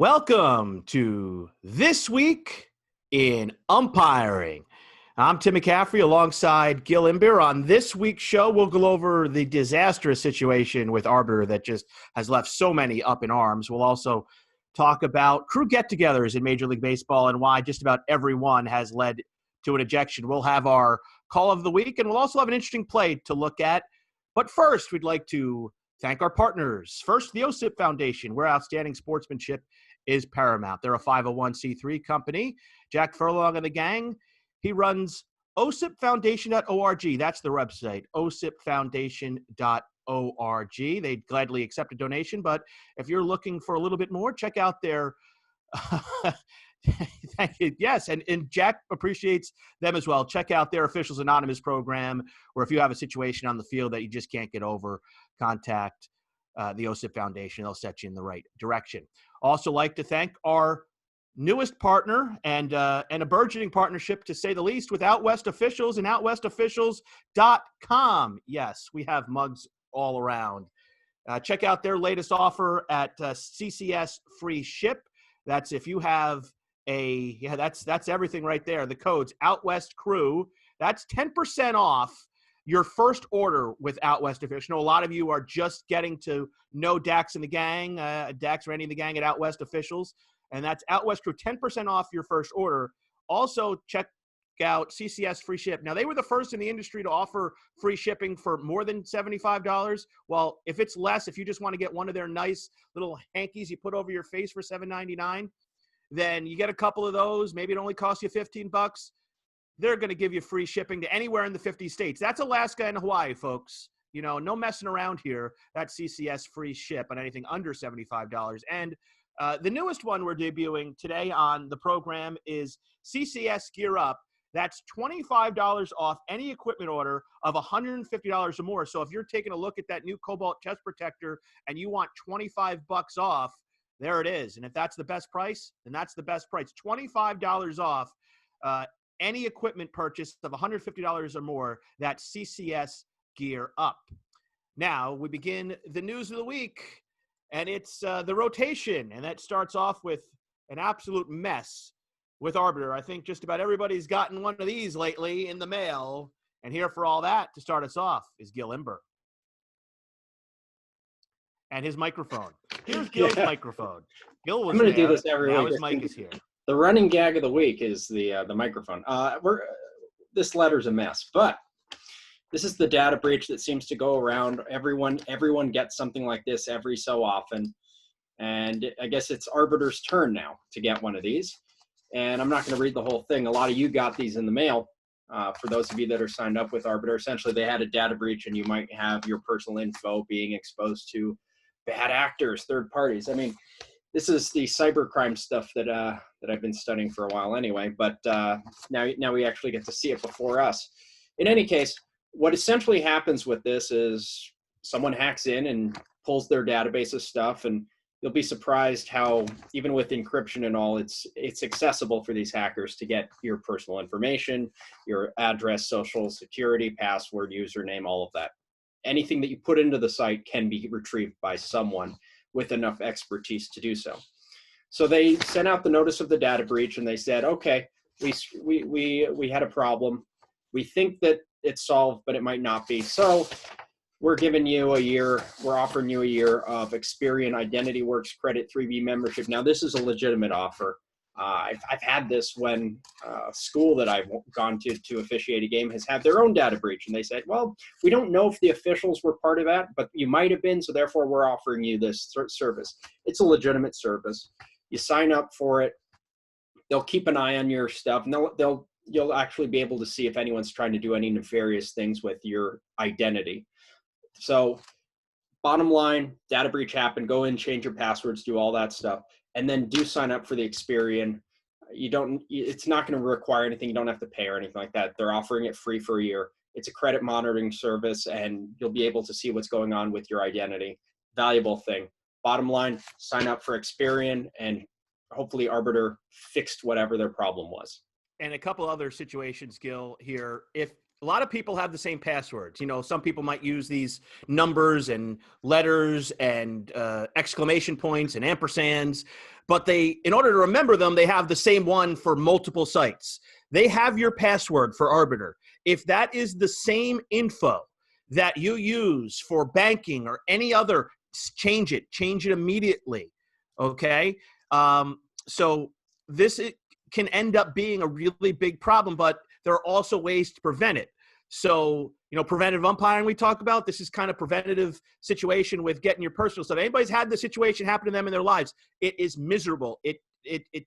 Welcome to This Week in Umpiring. I'm Tim McCaffrey alongside Gil Umpire. On this week's show, we'll go over the disastrous situation with Arbiter that just has left so many up in arms. We'll also talk about crew get-togethers in Major League Baseball and why just about every one has led to an ejection. We'll have our call of the week, and we'll also have an interesting play to look at. But first, we'd like to thank our partners. First, the OSIP Foundation, where outstanding sportsmanship is paramount. They're a 501c3 company. Jack Furlong and the gang, he runs osipfoundation.org. That's the website, osipfoundation.org. They'd gladly accept a donation, but if you're looking for a little bit more, check out their thank you. Yes, and Jack appreciates them as well. Check out their Officials Anonymous program, where if you have a situation on the field that you just can't get over, contact the OSIP Foundation. They'll set you in the right direction. Also like to thank our newest partner and a burgeoning partnership, to say the least, with Out West Officials and OUTWESTofficials.com. Yes, we have mugs all around. Check out their latest offer at CCSFREESHIP. That's if you have that's everything right there. The code's OUTWESTCREW. That's 10% off your first order with Out West Official. A lot of you are just getting to know Dax and the gang, Dax, Randy and the gang at Out West Officials, and that's Out West Crew, 10% off your first order. Also, check out CCS Free Ship. Now, they were the first in the industry to offer free shipping for more than $75. Well, if it's less, if you just want to get one of their nice little hankies you put over your face for $7.99, then you get a couple of those. Maybe it only costs you $15. They're going to give you free shipping to anywhere in the 50 states. That's Alaska and Hawaii, folks. You know, no messing around here. That's CCS Free Ship on anything under $75. And the newest one we're debuting today on the program is CCSGEARUP. That's $25 off any equipment order of $150 or more. So if you're taking a look at that new Cobalt chest protector and you want $25 off, there it is. And if that's the best price, then that's the best price. $25 off any equipment purchase of $150 or more. That's CCS Gear Up. Now we begin the news of the week, and it's the rotation, and that starts off with an absolute mess with Arbiter. I think just about everybody's gotten one of these lately in the mail, and here for all that to start us off is Gil Umpire and his microphone. Here's Gil's microphone. Gil was I'm going to there. do this every now week. His mic is here. The running gag of the week is the microphone. This letter's a mess, but this is the data breach that seems to go around. Everyone gets something like this every so often, and I guess it's Arbiter's turn now to get one of these. And I'm not going to read the whole thing. A lot of you got these in the mail. For those of you that are signed up with Arbiter, essentially they had a data breach, and you might have your personal info being exposed to bad actors, third parties. I mean, this is the cybercrime stuff that I've been studying for a while anyway, but now we actually get to see it before us. In any case, what essentially happens with this is someone hacks in and pulls their database of stuff, and you'll be surprised how, even with encryption and all, it's accessible for these hackers to get your personal information, your address, social security, password, username, all of that. Anything that you put into the site can be retrieved by someone with enough expertise to do so. So they sent out the notice of the data breach, and they said, okay, we had a problem. We think that it's solved, but it might not be. So we're giving you a year, we're offering you a year of Experian Identity Works Credit 3B membership. Now, this is a legitimate offer. I've had this when a school that I've gone to officiate a game has had their own data breach, and they said, well, we don't know if the officials were part of that, but you might have been, so therefore we're offering you this service. It's a legitimate service. You sign up for it. They'll keep an eye on your stuff, and you'll actually be able to see if anyone's trying to do any nefarious things with your identity. So bottom line, data breach happened, go in, change your passwords, do all that stuff, and then do sign up for the Experian. It's not going to require anything. You don't have to pay or anything like that. They're offering it free for a year. It's a credit monitoring service, and you'll be able to see what's going on with your identity. Valuable thing. Bottom line, sign up for Experian, and hopefully Arbiter fixed whatever their problem was. And a couple other situations, Gil, here. If a lot of people have the same passwords. You know, some people might use these numbers and letters and exclamation points and ampersands, but in order to remember them, they have the same one for multiple sites. They have your password for Arbiter. If that is the same info that you use for banking or any other, change it immediately. Okay. So this can end up being a really big problem, but there are also ways to prevent it. So, you know, preventive umpiring we talk about, this is kind of preventative situation with getting your personal stuff. Anybody's had the situation happen to them in their lives, it is miserable. It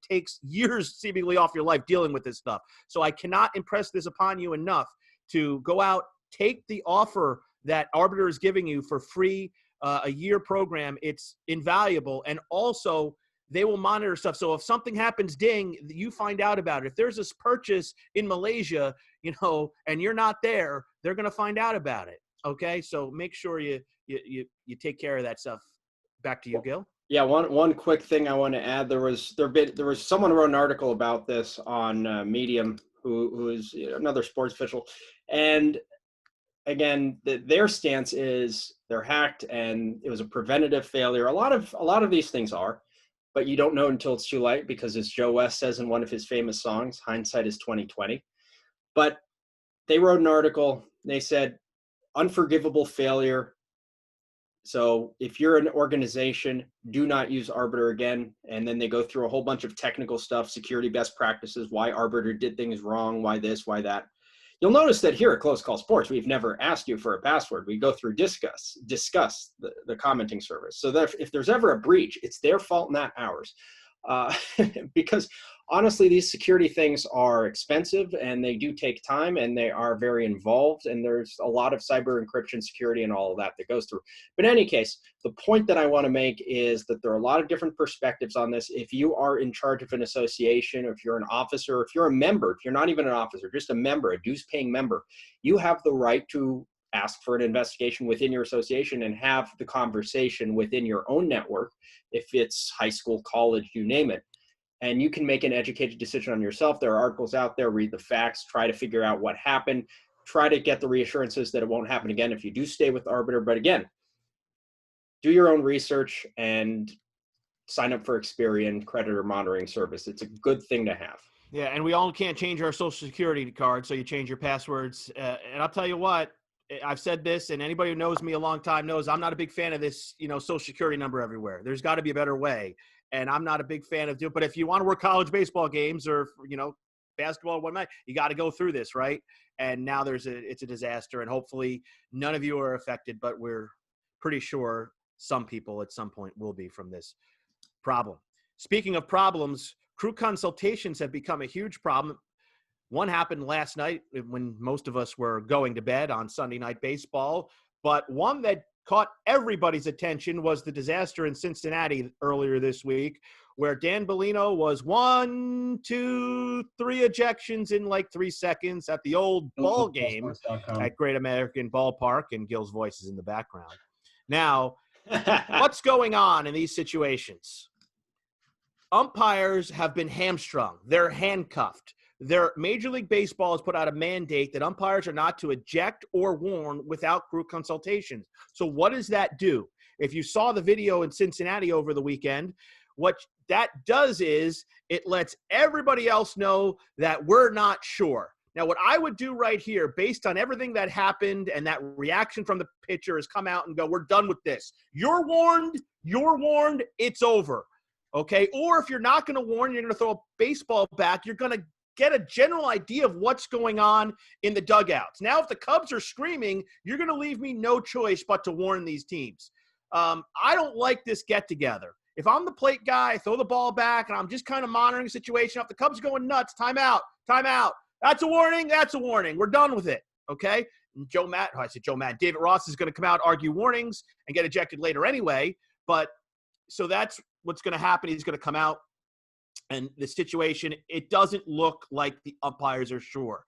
takes years seemingly off your life dealing with this stuff. So I cannot impress this upon you enough to go out, take the offer that Arbiter is giving you for free, a year program. It's invaluable. And also, they will monitor stuff. So if something happens, ding, you find out about it. If there's this purchase in Malaysia, you know, and you're not there, they're going to find out about it. Okay. So make sure you take care of that stuff. Back to you, Gil. Yeah. One quick thing I want to add. There was someone who wrote an article about this on Medium, who is another sports official. And again, their stance is they're hacked and it was a preventative failure. A lot of these things are. But you don't know until it's too late, because as Joe West says in one of his famous songs, hindsight is 20/20. But they wrote an article. They said unforgivable failure. So if you're an organization, do not use Arbiter again. And then they go through a whole bunch of technical stuff, security best practices, why Arbiter did things wrong, why this, why that. You'll notice that here at Close Call Sports, we've never asked you for a password. We go through discuss the commenting service. So that if there's ever a breach, it's their fault, not ours. Because honestly, these security things are expensive and they do take time and they are very involved. And there's a lot of cyber encryption security and all of that goes through. But in any case, the point that I want to make is that there are a lot of different perspectives on this. If you are in charge of an association, or if you're an officer, if you're a member, if you're not even an officer, just a member, a dues paying member, you have the right to ask for an investigation within your association and have the conversation within your own network. If it's high school, college, you name it. And you can make an educated decision on yourself. There are articles out there, read the facts, try to figure out what happened, try to get the reassurances that it won't happen again if you do stay with Arbiter. But again, do your own research and sign up for Experian creditor monitoring service. It's a good thing to have. Yeah, and we all can't change our social security card, so you change your passwords. And I'll tell you what, I've said this, and anybody who knows me a long time knows I'm not a big fan of this, social security number everywhere. There's got to be a better way. And I'm not a big fan of but if you want to work college baseball games or, basketball, whatnot, you got to go through this, right? And now it's a disaster, and hopefully none of you are affected, but we're pretty sure some people at some point will be from this problem. Speaking of problems, crew consultations have become a huge problem. One happened last night when most of us were going to bed on Sunday Night Baseball, but one that caught everybody's attention was the disaster in Cincinnati earlier this week, where Dan Bellino was 1, 2, 3 ejections in like 3 seconds at the old ball game at Great American Ballpark, and Gil's voice is in the background. Now, what's going on in these situations? Umpires have been hamstrung. They're handcuffed. Major League Baseball has put out a mandate that umpires are not to eject or warn without crew consultations. So what does that do? If you saw the video in Cincinnati over the weekend, what that does is it lets everybody else know that we're not sure. Now, what I would do right here, based on everything that happened and that reaction from the pitcher, is come out and go, we're done with this. You're warned, it's over. Okay? Or if you're not going to warn, you're going to throw a baseball back, you're going to get a general idea of what's going on in the dugouts. Now, if the Cubs are screaming, you're going to leave me no choice but to warn these teams. I don't like this get-together. If I'm the plate guy, I throw the ball back, and I'm just kind of monitoring the situation. If the Cubs are going nuts, timeout. That's a warning. We're done with it, okay? And David Ross is going to come out, argue warnings, and get ejected later anyway. But so that's what's going to happen. He's going to come out. And the situation, it doesn't look like the umpires are sure.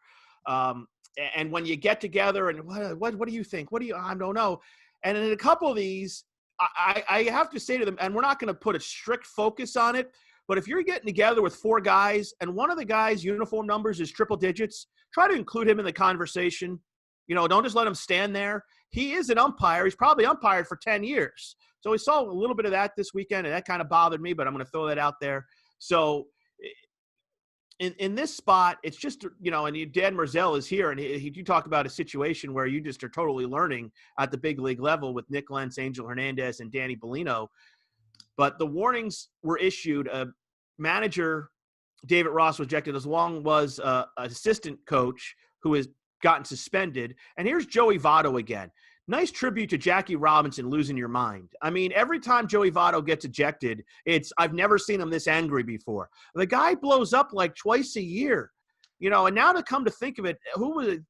And when you get together and what do you think? I don't know. And in a couple of these, I have to say to them, and we're not going to put a strict focus on it, But if you're getting together with 4 guys and one of the guys' uniform numbers is triple digits, try to include him in the conversation. Don't just let him stand there. He is an umpire. He's probably umpired for 10 years. So we saw a little bit of that this weekend, and that kind of bothered me, but I'm going to throw that out there. So in this spot, it's just, and Dan Merzell is here, and you talk about a situation where you just are totally learning at the big league level with Nick Lentz, Angel Hernandez, and Danny Bellino. But the warnings were issued. Manager David Ross was ejected, as long was an assistant coach who has gotten suspended. And here's Joey Votto again. Nice tribute to Jackie Robinson losing your mind. I mean, every time Joey Votto gets ejected, I've never seen him this angry before. The guy blows up like twice a year, and now to come to think of it,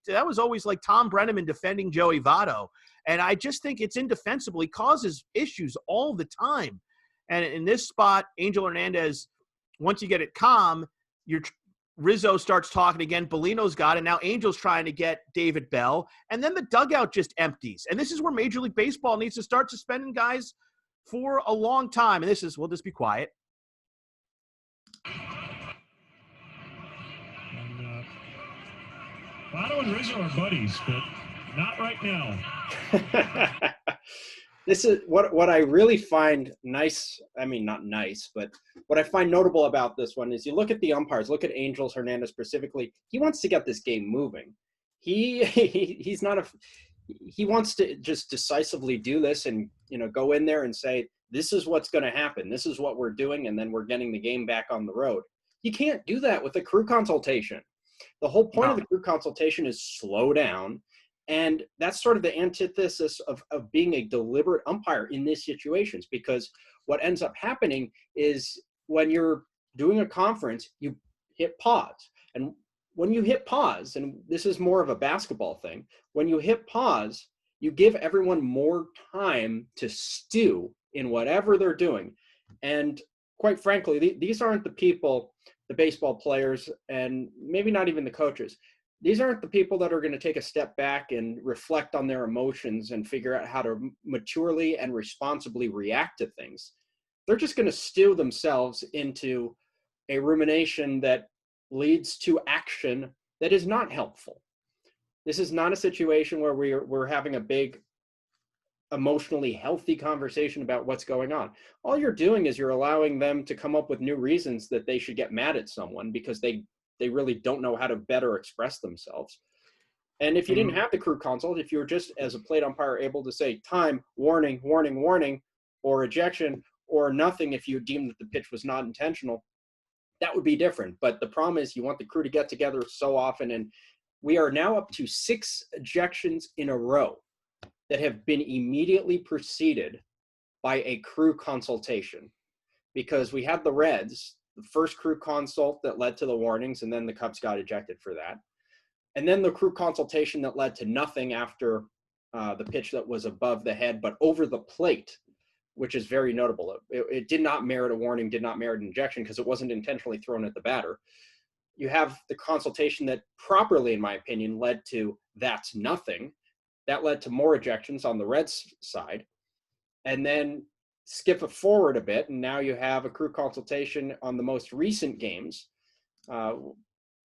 that was always like Tom Brenneman defending Joey Votto. And I just think it's indefensible. He causes issues all the time. And in this spot, Angel Hernandez, once you get it calm, Rizzo starts talking again. Bellino's got it. Now Angel's trying to get David Bell. And then the dugout just empties. And this is where Major League Baseball needs to start suspending guys for a long time. And we'll just be quiet. And Votto and Rizzo are buddies, but not right now. This is what I really find nice. I mean, not nice, but what I find notable about this one is you look at the umpires, look at Angels Hernandez specifically. He wants to get this game moving. He wants to just decisively do this and, go in there and say, this is what's going to happen. This is what we're doing. And then we're getting the game back on the road. You can't do that with a crew consultation. The whole point of the crew consultation is slow down. And that's sort of the antithesis of being a deliberate umpire in these situations, because what ends up happening is when you're doing a conference, you hit pause. And when you hit pause, and this is more of a basketball thing, when you hit pause, you give everyone more time to stew in whatever they're doing. And quite frankly, these aren't the people, the baseball players, and maybe not even the coaches. These aren't the people that are going to take a step back and reflect on their emotions and figure out how to maturely and responsibly react to things. They're just going to stew themselves into a rumination that leads to action that is not helpful. This is not a situation where we're having a big emotionally healthy conversation about what's going on. All you're doing is you're allowing them to come up with new reasons that they should get mad at someone because they really don't know how to better express themselves. And if you didn't have the crew consult, if you were just as a plate umpire able to say time, warning, warning, warning, or ejection, or nothing if you deemed that the pitch was not intentional, that would be different. But the problem is you want the crew to get together so often, and we are now up to 6 ejections in a row that have been immediately preceded by a crew consultation, because we had the Reds, the first crew consult that led to the warnings, and then the Cubs got ejected for that. And then the crew consultation that led to nothing after the pitch that was above the head, but over the plate, which is very notable. It did not merit a warning, did not merit an ejection because it wasn't intentionally thrown at the batter. You have the consultation that properly, in my opinion, led to that's nothing. That led to more ejections on the Reds side. And then skip it forward a bit, and now you have a crew consultation on the most recent games,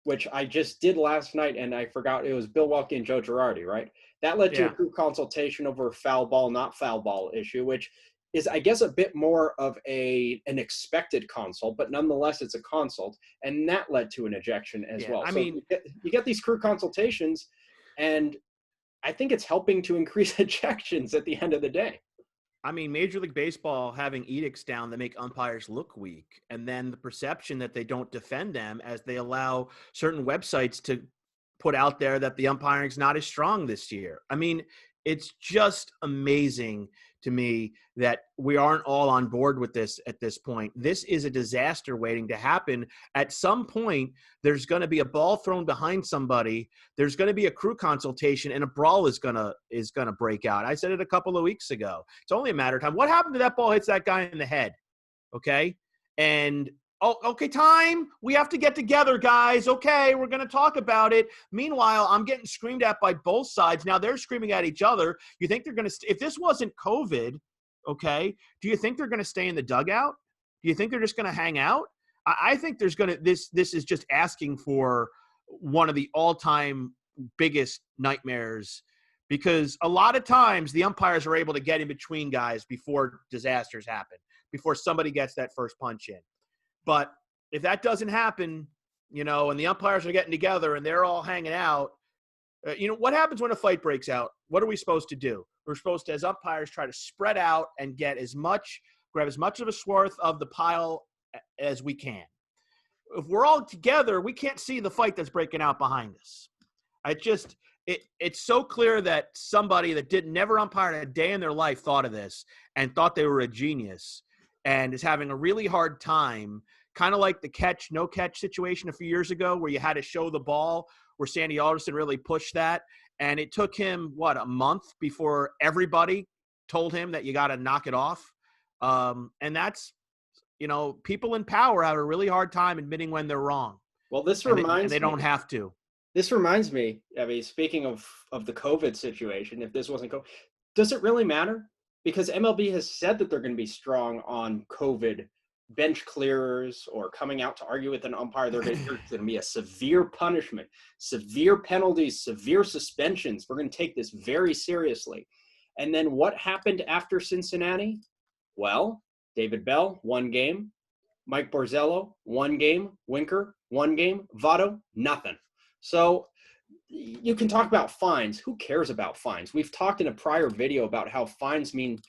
which I just did last night, and I forgot it was Bill Welke and Joe Girardi, right? That led to a crew consultation over a foul ball, not foul ball issue, which is, I guess, a bit more of an expected consult, but nonetheless, it's a consult, and that led to an ejection as well. I so mean, you get these crew consultations, and I think it's helping to increase ejections at the end of the day. I mean, Major League Baseball having edicts down that make umpires look weak, and then the perception that they don't defend them as they allow certain websites to put out there that the umpiring is not as strong this year. I mean, it's just amazing to me that we aren't all on board with this at this point. This is a disaster waiting to happen. At some point, there's going to be a ball thrown behind somebody. There's going to be a crew consultation, and a brawl is going to break out. I said it a couple of weeks ago. It's only a matter of time. What happened to that ball hits that guy in the head? Okay. And okay, time. We have to get together, guys. Okay, we're going to talk about it. Meanwhile, I'm getting screamed at by both sides. Now they're screaming at each other. You think they're going to if this wasn't COVID, okay, do you think they're going to stay in the dugout? Do you think they're just going to hang out? I think there's going to this is just asking for one of the all-time biggest nightmares, because a lot of times the umpires are able to get in between guys before disasters happen, before somebody gets that first punch in. But if that doesn't happen, and the umpires are getting together and they're all hanging out, what happens when a fight breaks out? What are we supposed to do? We're supposed to, as umpires, try to spread out and grab as much of a swath of the pile as we can. If we're all together, we can't see the fight that's breaking out behind us. It's so clear that somebody that never umpired a day in their life thought of this and thought they were a genius and is having a really hard time, kind of like the no catch situation a few years ago where you had to show the ball, where Sandy Alderson really pushed that. And it took him, a month before everybody told him that you got to knock it off. And that's, people in power have a really hard time admitting when they're wrong. Well, this reminds me. They don't have to. This reminds me, speaking of the COVID situation, if this wasn't COVID, does it really matter? Because MLB has said that they're going to be strong on COVID bench clearers or coming out to argue with an umpire. There's going to be a severe punishment, severe penalties, severe suspensions. We're going to take this very seriously. And then what happened after Cincinnati? Well, David Bell, 1 game. Mike Borzello, 1 game. Winker, 1 game. Votto, nothing. So you can talk about fines. Who cares about fines? We've talked in a prior video about how fines mean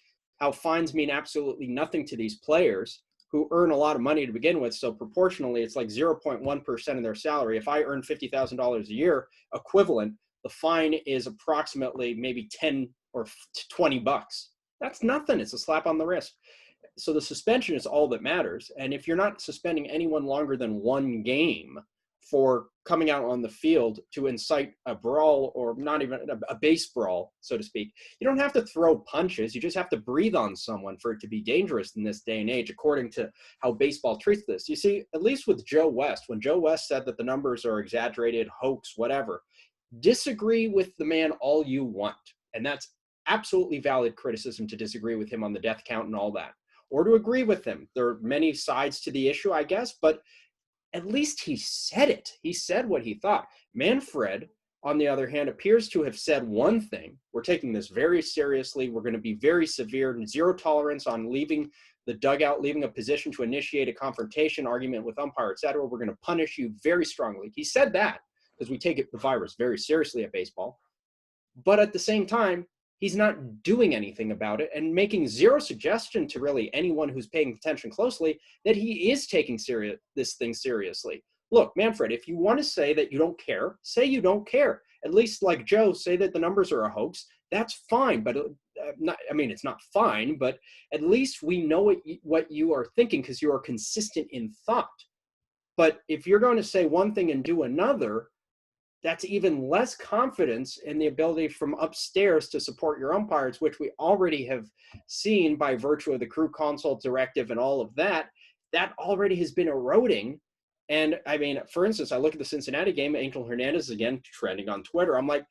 absolutely nothing to these players who earn a lot of money to begin with. So proportionally, it's like 0.1% of their salary. If I earn $50,000 a year equivalent, the fine is approximately maybe 10 or 20 bucks. That's nothing. It's a slap on the wrist. So the suspension is all that matters. And if you're not suspending anyone longer than 1 game for coming out on the field to incite a brawl, or not even a base brawl, so to speak, you don't have to throw punches. You just have to breathe on someone for it to be dangerous in this day and age, according to how baseball treats this. You see, at least with Joe West, when Joe West said that the numbers are exaggerated, hoax, whatever, disagree with the man all you want. And that's absolutely valid criticism, to disagree with him on the death count and all that, or to agree with him. There are many sides to the issue, I guess, but at least he said it. He said what he thought. Manfred, on the other hand, appears to have said one thing: we're taking this very seriously. We're going to be very severe and zero tolerance on leaving the dugout, leaving a position to initiate a confrontation, argument with umpire, etc. We're going to punish you very strongly. He said that because we take the virus very seriously at baseball. But at the same time, he's not doing anything about it and making zero suggestion to really anyone who's paying attention closely that he is taking this thing seriously. Look, Manfred, if you want to say that you don't care, say you don't care. At least, like Joe, say that the numbers are a hoax. That's fine, but it's not fine, but at least we know what you are thinking, because you are consistent in thought. But if you're going to say one thing and do another, that's even less confidence in the ability from upstairs to support your umpires, which we already have seen by virtue of the crew consult directive and all of that. That already has been eroding. And for instance, I look at the Cincinnati game, Angel Hernandez, again, trending on Twitter. I'm like,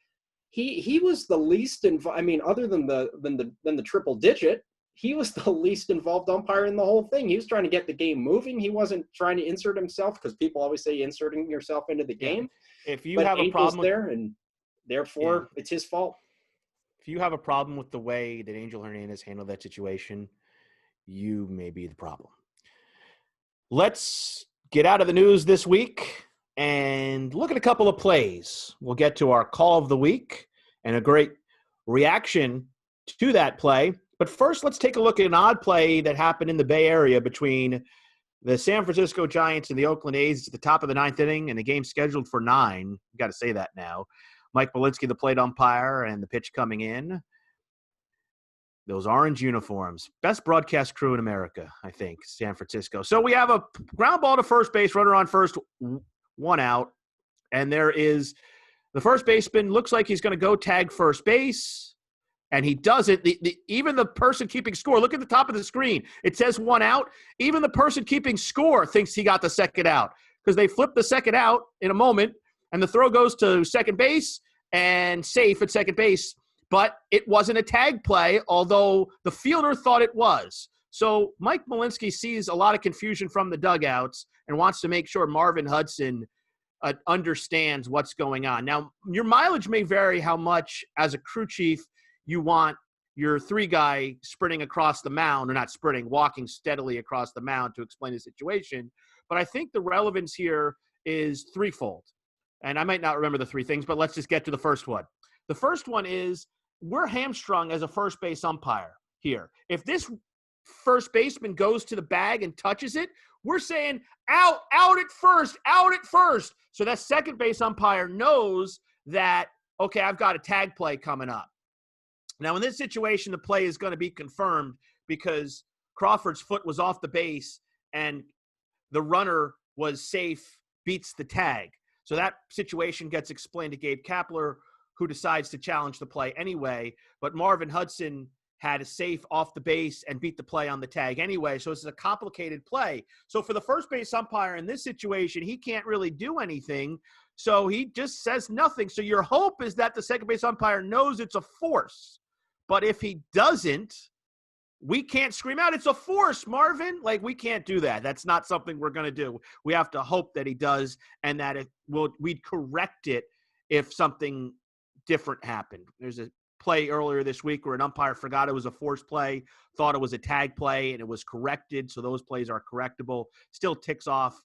he was the least other than the triple digit, he was the least involved umpire in the whole thing. He was trying to get the game moving. He wasn't trying to insert himself, because people always say inserting yourself into the game. If you have a problem there, and therefore it's his fault. If you have a problem with the way that Angel Hernandez handled that situation, you may be the problem. Let's get out of the news this week and look at a couple of plays. We'll get to our call of the week and a great reaction to that play. But first, let's take a look at an odd play that happened in the Bay Area between the San Francisco Giants and the Oakland A's at the top of the 9th inning, and the game scheduled for 9. Got to say that now. Mike Belinsky, the plate umpire, and the pitch coming in. Those orange uniforms. Best broadcast crew in America, I think, San Francisco. So we have a ground ball to first base, runner on first, 1 out. And there is the first baseman, looks like he's going to go tag first base. And he does it. Even the person keeping score, look at the top of the screen. It says 1 out. Even the person keeping score thinks he got the second out, because they flip the second out in a moment, and the throw goes to second base and safe at second base. But it wasn't a tag play, although the fielder thought it was. So Mike Malinsky sees a lot of confusion from the dugouts and wants to make sure Marvin Hudson understands what's going on. Now, your mileage may vary how much, as a crew chief, you want your 3-guy sprinting across the mound, or not sprinting, walking steadily across the mound to explain the situation. But I think the relevance here is threefold. And I might not remember the 3 things, but let's just get to the first one. The first one is we're hamstrung as a first base umpire here. If this first baseman goes to the bag and touches it, we're saying out at first. So that second base umpire knows that, okay, I've got a tag play coming up. Now, in this situation, the play is going to be confirmed because Crawford's foot was off the base and the runner was safe, beats the tag. So that situation gets explained to Gabe Kapler, who decides to challenge the play anyway. But Marvin Hudson had a safe off the base and beat the play on the tag anyway. So it's a complicated play. So for the first base umpire in this situation, he can't really do anything. So he just says nothing. So your hope is that the second base umpire knows it's a force. But if he doesn't, we can't scream out, it's a force, Marvin. Like, we can't do that. That's not something we're going to do. We have to hope that he does, and that we'd correct it if something different happened. There's a play earlier this week where an umpire forgot it was a force play, thought it was a tag play, and it was corrected. So those plays are correctable. Still ticks off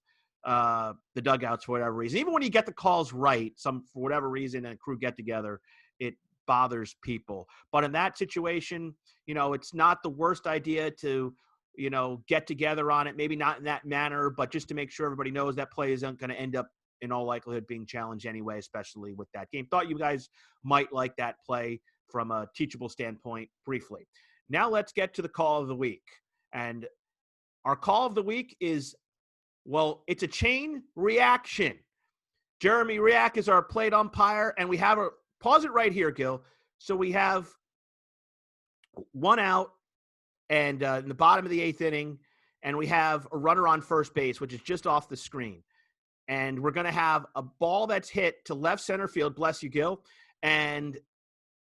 the dugouts for whatever reason. Even when you get the calls right, for whatever reason, and a crew get together, it bothers people. But in that situation, it's not the worst idea to, get together on it. Maybe not in that manner, but just to make sure everybody knows that play isn't going to end up in all likelihood being challenged anyway, especially with that game. Thought you guys might like that play from a teachable standpoint briefly. Now let's get to the call of the week. And our call of the week is, it's a chain reaction. Jeremy Riak is our plate umpire, and we have pause it right here, Gil. So we have 1 out and in the bottom of the 8th inning, and we have a runner on first base, which is just off the screen. And we're going to have a ball that's hit to left center field, bless you, Gil, and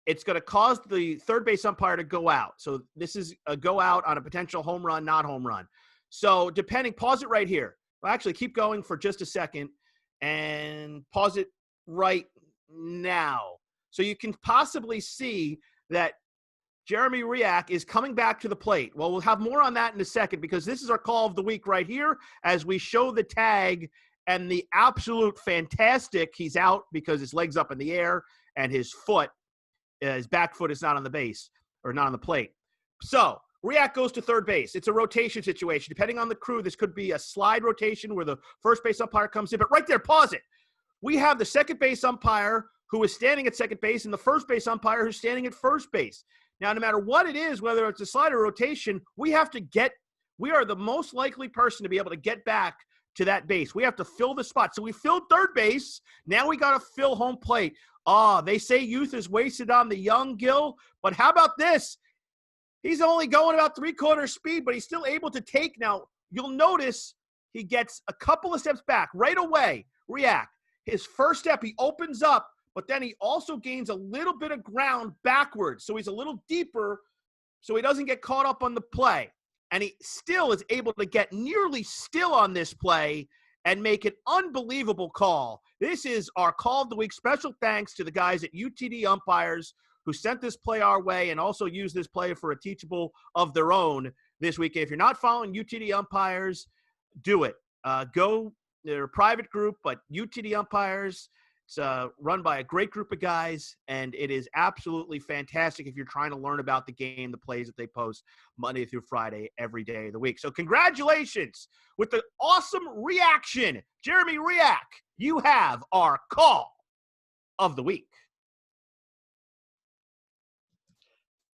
it's going to cause the third base umpire to go out. So this is a go out on a potential home run, not home run. So pause it right here. Well, actually, keep going for just a second and pause it right now. So you can possibly see that Jeremy Riak is coming back to the plate. Well, we'll have more on that in a second, because this is our call of the week right here as we show the tag and the absolute fantastic. He's out because his leg's up in the air and his back foot is not on the base, or not on the plate. So Riak goes to third base. It's a rotation situation. Depending on the crew, this could be a slide rotation where the first base umpire comes in. But right there, pause it. We have the second base umpire who is standing at second base and the first base umpire who's standing at first base. Now, no matter what it is, whether it's a slide or rotation, we are the most likely person to be able to get back to that base. We have to fill the spot. So we filled third base. Now we got to fill home plate. They say youth is wasted on the young, Gil, but how about this? He's only going about 3/4 speed, but he's still able to take. Now, you'll notice he gets a couple of steps back right away. Riak. His first step, he opens up, but then he also gains a little bit of ground backwards. So he's a little deeper so he doesn't get caught up on the play. And he still is able to get nearly still on this play and make an unbelievable call. This is our call of the week. Special thanks to the guys at UTD Umpires who sent this play our way and also used this play for a teachable of their own this week. If you're not following UTD Umpires, do it. They're a private group, but UTD Umpires, it's run by a great group of guys, and it is absolutely fantastic if you're trying to learn about the game, the plays that they post Monday through Friday, every day of the week. So congratulations with the awesome reaction. Jeremy Riak, you have our call of the week.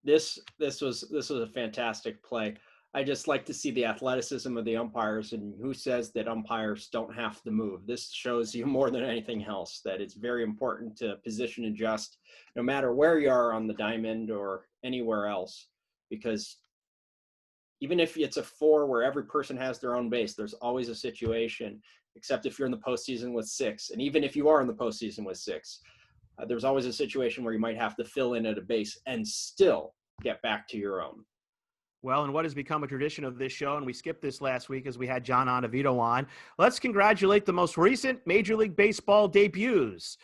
This was a fantastic play. I just like to see the athleticism of the umpires, and who says that umpires don't have to move. This shows you more than anything else that it's very important to position adjust no matter where you are on the diamond or anywhere else, because even if it's a 4 where every person has their own base, there's always a situation, except if you're in the postseason with 6. And even if you are in the postseason with 6, there's always a situation where you might have to fill in at a base and still get back to your own. Well, and what has become a tradition of this show, and we skipped this last week as we had John Onavito on, let's congratulate the most recent Major League Baseball debuts.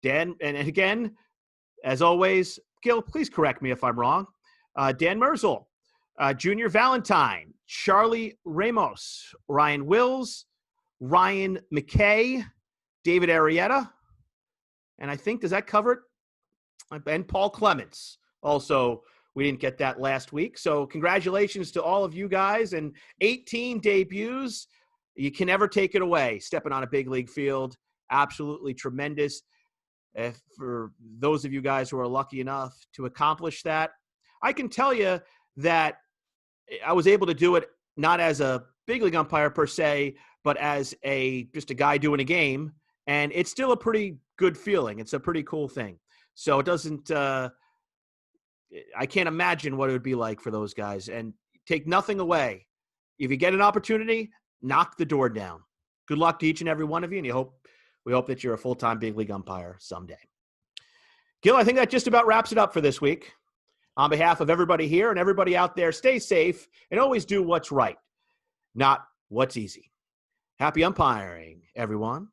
Dan, and again, as always, Gil, please correct me if I'm wrong. Dan Merzel, Junior Valentine, Charlie Ramos, Ryan Wills, Ryan McKay, David Arrieta, and I think, does that cover it? And Paul Clements. Also, we didn't get that last week. So congratulations to all of you guys, and 18 debuts. You can never take it away. Stepping on a big league field, absolutely tremendous. For those of you guys who are lucky enough to accomplish that, I can tell you that I was able to do it not as a big league umpire per se, but as just a guy doing a game, and it's still a pretty good feeling. It's a pretty cool thing. So it doesn't I can't imagine what it would be like for those guys. And take nothing away. If you get an opportunity, knock the door down. Good luck to each and every one of you, and we hope that you're a full-time big league umpire someday. Gil, I think that just about wraps it up for this week. On behalf of everybody here and everybody out there, stay safe and always do what's right, not what's easy. Happy umpiring, everyone.